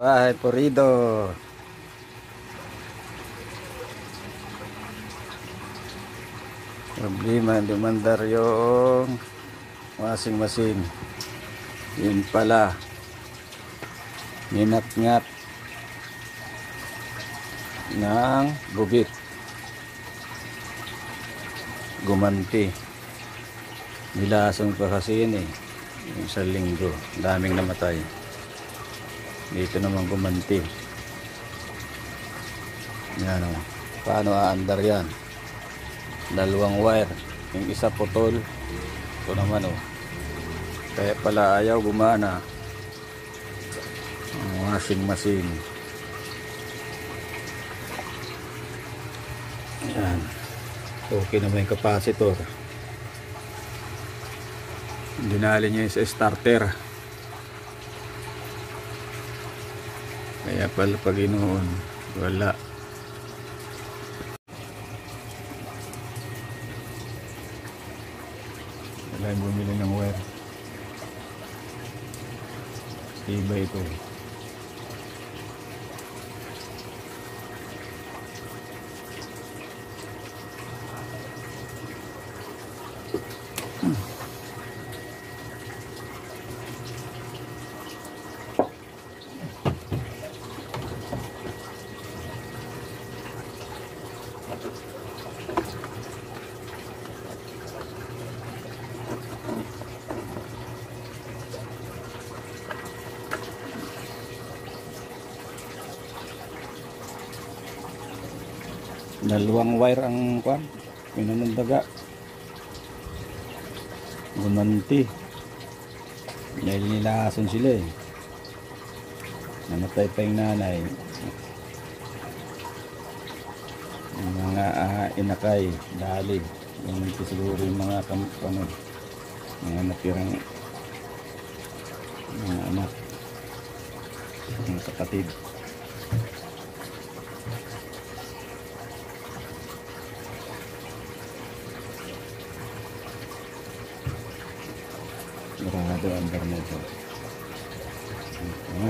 Bahay Purido. Problema, dumandar yung washing machine. Yun pala, ninat-ngat ng gubit. Gumanti. Nilasong pa kasi yun eh. Yung sa linggo. Daming namatay. Dito naman gumanti. Yan o. Paano aandar yan? Dalawang wire. Yung isa putol. Ito naman o. Kaya pala ayaw gumana ang washing machine. Yan. Okay naman yung capacitor. Dinali niya sa starter. Kaya pala pag inoon, wala. Wala yung bumili ng wire. Iba ito. Dalawang wire ang kwan, pinanundaga. Gumanti. Dahil nilason sila eh. Namatay pa yung nanay. Yung mga inakay, dalig. Gumanti siguro yung mga mga natirang mga anak, mga kapatid. Marado ang garnet. Ha?